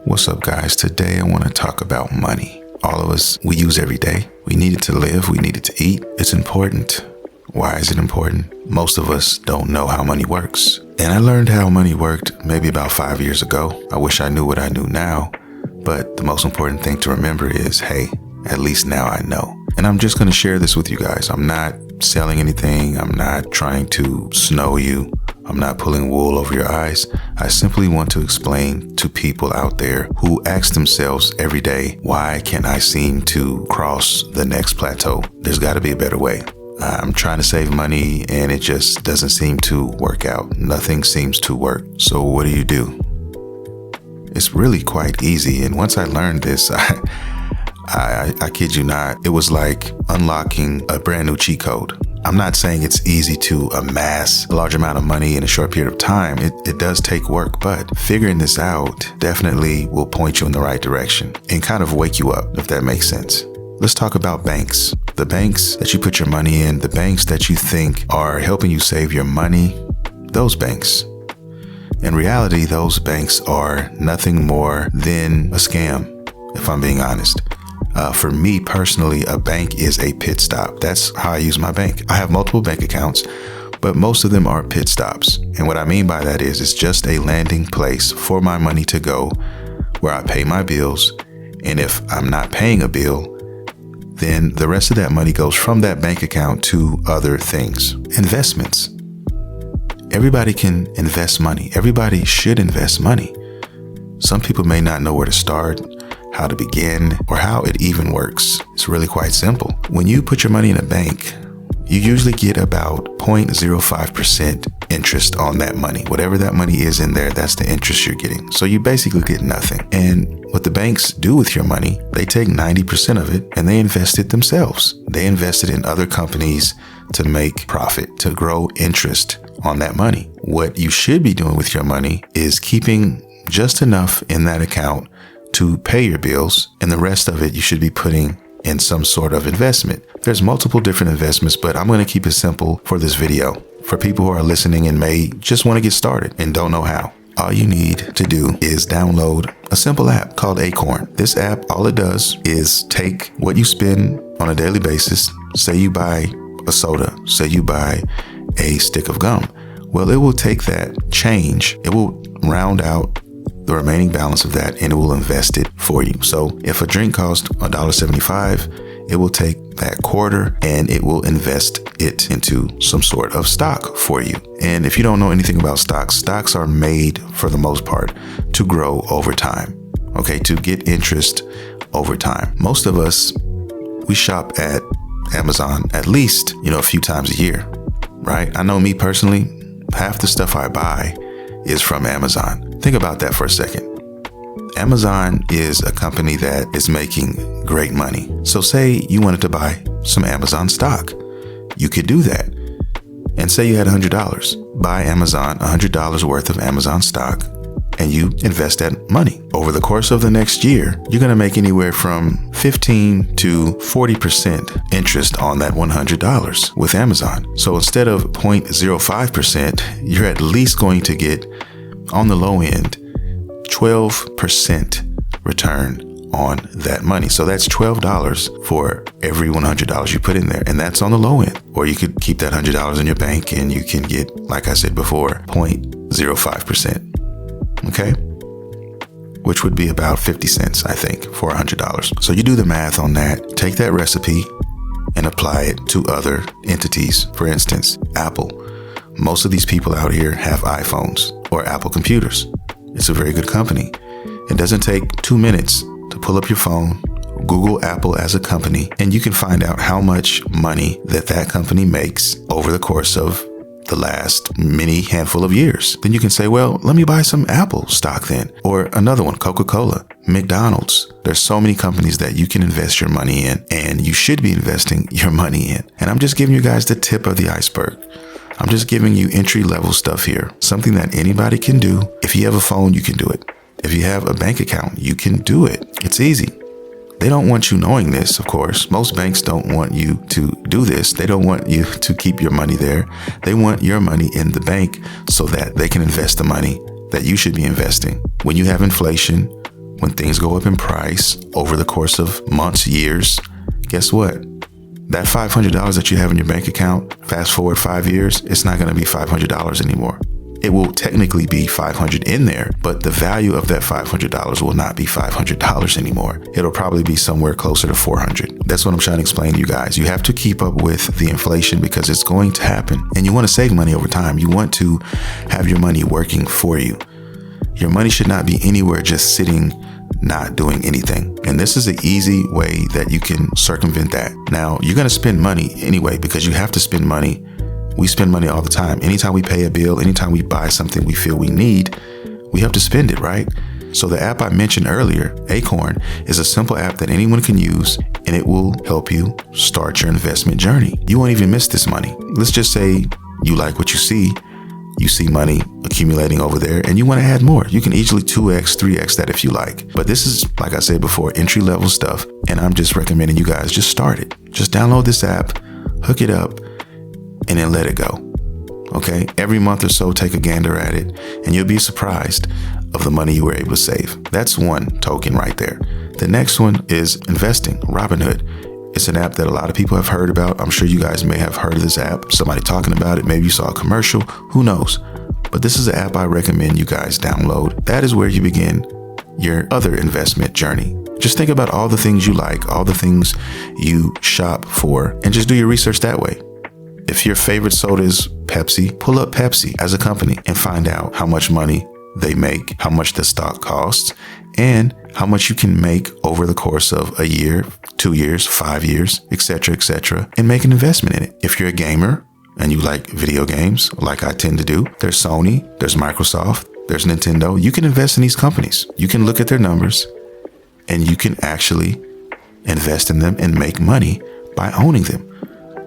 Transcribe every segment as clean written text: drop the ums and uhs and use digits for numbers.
What's up, guys? Today I want to talk about money. All of us, we use every day. We need it to live. We need it to eat. It's important. Why is it important? Most of us don't know how money works. And I learned how money worked maybe about 5 years ago. I wish I knew what I know now. But the most important thing to remember is, hey, at least now I know. And I'm just going to share this with you guys. I'm not selling anything. I'm not trying to snow you. I'm not pulling wool over your eyes. I simply want to explain to people out there who ask themselves every day, why can't I seem to cross the next plateau? There's got to be a better way. I'm trying to save money and it just doesn't seem to work out. Nothing seems to work. So what do? It's really quite easy. And once I learned this, I kid you not, it was like unlocking a brand new cheat code. I'm not saying it's easy to amass a large amount of money in a short period of time. It does take work, but figuring this out definitely will point you in the right direction and kind of wake you up, if that makes sense. Let's talk about banks. The banks that you put your money in, the banks that you think are helping you save your money, those banks. In reality, those banks are nothing more than a scam, if I'm being honest. For me personally, a bank is a pit stop. That's how I use my bank. I have multiple bank accounts, but most of them are pit stops. And what I mean by that is it's just a landing place for my money to go where I pay my bills. And if I'm not paying a bill, then the rest of that money goes from that bank account to other things. Investments. Everybody can invest money. Everybody should invest money. Some people may not know where to start, how to begin, or how it even works. It's really quite simple. When you put your money in a bank, you usually get about 0.05% interest on that money. Whatever that money is in there, that's the interest you're getting. So you basically get nothing. And what the banks do with your money, they take 90% of it and they invest it themselves. They invest it in other companies to make profit, to grow interest on that money. What you should be doing with your money is keeping just enough in that account to pay your bills, and the rest of it you should be putting in some sort of investment. There's multiple different investments, but I'm going to keep it simple for this video. For people who are listening and may just want to get started and don't know how, all you need to do is download a simple app called Acorn. This app, all it does is take what you spend on a daily basis. Say you buy a soda, say you buy a stick of gum. Well, it will take that change, it will round out the remaining balance of that, and it will invest it for you. So if a drink costs $1.75, it will take that quarter and it will invest it into some sort of stock for you. And if you don't know anything about stocks, stocks are made for the most part to grow over time. Okay, to get interest over time. Most of us, we shop at Amazon at least, a few times a year, right? I know me personally, half the stuff I buy is from Amazon. Think about that for a second. Amazon is a company that is making great money. So say you wanted to buy some Amazon stock. You could do that. And say you had $100. Buy Amazon $100 worth of Amazon stock and you invest that money. Over the course of the next year, you're going to make anywhere from 15 to 40% interest on that $100 with Amazon. So instead of 0.05%, you're at least going to get, on the low end, 12% return on that money. So that's $12 for every $100 you put in there. And that's on the low end. Or you could keep that $100 in your bank and you can get, like I said before, 0.05%. Okay? Which would be about 50 cents, I think, for $100. So you do the math on that, take that recipe and apply it to other entities. For instance, Apple. Most of these people out here have iPhones or Apple computers. It's a very good company. It doesn't take 2 minutes to pull up your phone, Google Apple as a company, and you can find out how much money that company makes over the course of the last many handful of years. Then you can say, well, let me buy some Apple stock then. Or another one, Coca-Cola, McDonald's. There's so many companies that you can invest your money in, and you should be investing your money in. And I'm just giving you guys the tip of the iceberg. I'm just giving you entry-level stuff here. Something that anybody can do. If you have a phone, you can do it. If you have a bank account, you can do it. It's easy. They don't want you knowing this, of course. Most banks don't want you to do this. They don't want you to keep your money there. They want your money in the bank so that they can invest the money that you should be investing. When you have inflation, when things go up in price over the course of months, years, guess what? That $500 that you have in your bank account, fast forward 5 years, it's not going to be $500 anymore. It will technically be $500 in there, but the value of that $500 will not be $500 anymore. It'll probably be somewhere closer to $400. That's what I'm trying to explain to you guys. You have to keep up with the inflation because it's going to happen. And you want to save money over time. You want to have your money working for you. Your money should not be anywhere just sitting, not doing anything. And this is an easy way that you can circumvent that. Now, you're going to spend money anyway because you have to spend money. We spend money all the time. Anytime we pay a bill, anytime we buy something we feel we need, we have to spend it, right? So the app I mentioned earlier, Acorn, is a simple app that anyone can use, and it will help you start your investment journey. You won't even miss this money. Let's just say you like what you see money accumulating over there and you want to add more. You can easily 2x, 3x that if you like. But this is, like I said before, entry-level stuff, and I'm just recommending you guys just start it. Just download this app, hook it up, and then let it go. Okay? Every month or so, take a gander at it, and you'll be surprised of the money you were able to save. That's one token right there. The next one is investing, Robinhood. It's an app that a lot of people have heard about. I'm sure you guys may have heard of this app, somebody talking about it. Maybe you saw a commercial, who knows? But this is an app I recommend you guys download. That is where you begin your other investment journey. Just think about all the things you like, all the things you shop for, and just do your research that way. If your favorite soda is Pepsi, pull up Pepsi as a company and find out how much money they make, how much the stock costs, and how much you can make over the course of a year, 2 years, 5 years, etc., and make an investment in it. If you're a gamer and you like video games, like I tend to do, there's Sony, there's Microsoft, there's Nintendo. You can invest in these companies. You can look at their numbers and you can actually invest in them and make money by owning them.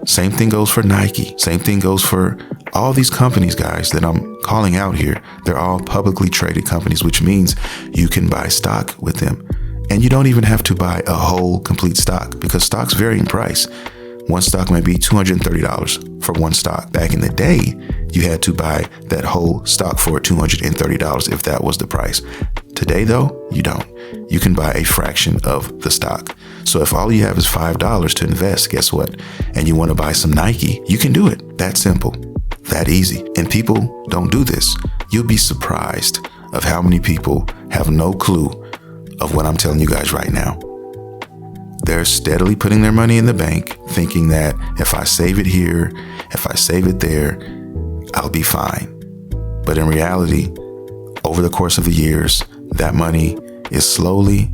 Same thing goes for Nike. Same thing goes for all these companies, guys, that I'm calling out here. They're all publicly traded companies, which means you can buy stock with them. And you don't even have to buy a whole complete stock because stocks vary in price. One stock may be $230 for one stock. Back in the day, you had to buy that whole stock for $230 if that was the price. Today, though, you don't. You can buy a fraction of the stock. So if all you have is $5 to invest, guess what? And you want to buy some Nike, you can do it. That simple, that easy. And people don't do this. You'll be surprised of how many people have no clue of what I'm telling you guys right now. They're steadily putting their money in the bank, thinking that if I save it here, if I save it there, I'll be fine. But in reality, over the course of the years, that money is slowly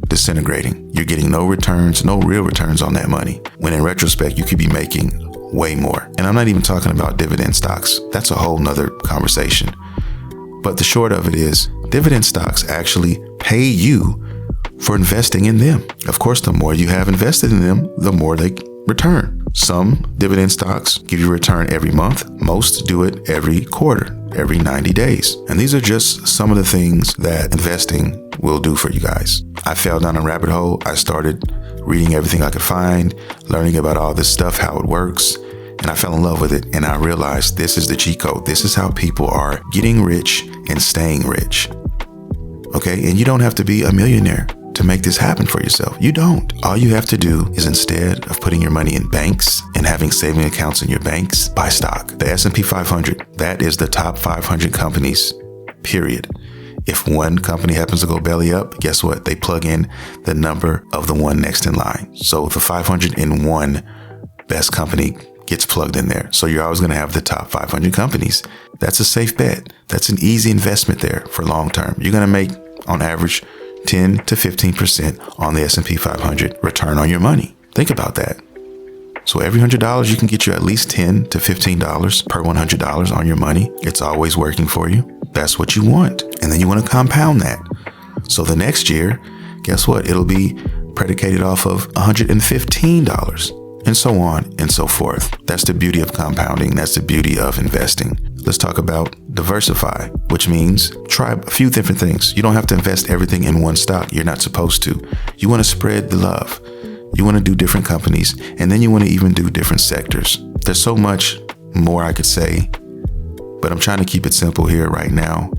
disintegrating. You're getting no returns, no real returns on that money. When in retrospect, you could be making way more. And I'm not even talking about dividend stocks. That's a whole nother conversation. But the short of it is, dividend stocks actually pay you for investing in them. Of course, the more you have invested in them, the more they return. Some dividend stocks give you a return every month. Most do it every quarter, every 90 days. And these are just some of the things that investing will do for you guys. I fell down a rabbit hole. I started reading everything I could find, learning about all this stuff, how it works. And I fell in love with it. And I realized this is the cheat code. This is how people are getting rich and staying rich. Okay. And you don't have to be a millionaire to make this happen for yourself. You don't. All you have to do is, instead of putting your money in banks and having saving accounts in your banks, buy stock. The S&P 500, that is the top 500 companies, period. If one company happens to go belly up, guess what? They plug in the number of the one next in line. So the 501 best company gets plugged in there. So you're always going to have the top 500 companies. That's a safe bet. That's an easy investment there for long term. You're going to make, on average, 10 to 15% on the S&P 500 return on your money. Think about that. So every $100, you can get you at least $10 to $15 per $100 on your money. It's always working for you. That's what you want. And then you want to compound that. So the next year, guess what? It'll be predicated off of $115 and so on and so forth. That's the beauty of compounding. That's the beauty of investing. Let's talk about diversify, which means try a few different things. You don't have to invest everything in one stock. You're not supposed to. You want to spread the love. You want to do different companies, and then you want to even do different sectors. There's so much more I could say, but I'm trying to keep it simple here right now.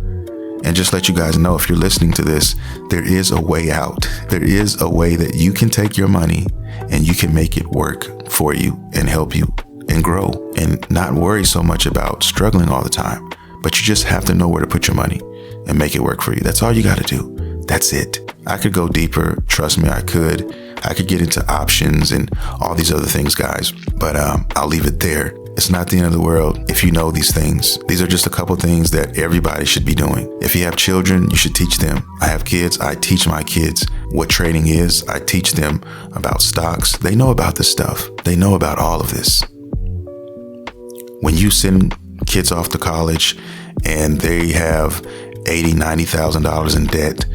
And just let you guys know, if you're listening to this, there is a way out. There is a way that you can take your money and you can make it work for you and help you and grow and not worry so much about struggling all the time. But you just have to know where to put your money and make it work for you. That's all you got to do. That's it. I could go deeper. Trust me, I could. I could get into options and all these other things, guys, but I'll leave it there. It's not the end of the world if you know these things. These are just a couple things that everybody should be doing. If you have children, you should teach them. I have kids. I teach my kids what trading is. I teach them about stocks. They know about this stuff. They know about all of this. When you send kids off to college and they have $80,000, $90,000 in debt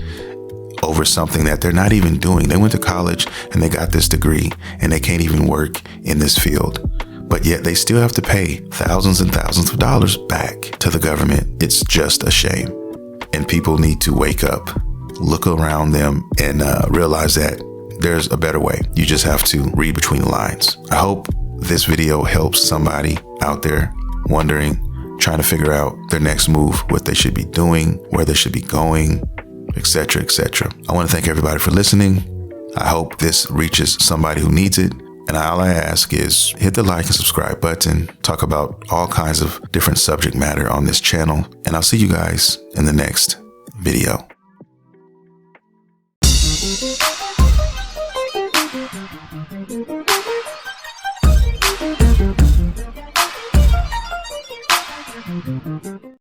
over something that they're not even doing. They went to college and they got this degree and they can't even work in this field. But yet they still have to pay thousands and thousands of dollars back to the government. It's just a shame. And people need to wake up, look around them, and realize that there's a better way. You just have to read between the lines. I hope this video helps somebody out there wondering, trying to figure out their next move, what they should be doing, where they should be going, etc., etc. I want to thank everybody for listening. I hope this reaches somebody who needs it. And all I ask is hit the like and subscribe button, talk about all kinds of different subject matter on this channel. And I'll see you guys in the next video.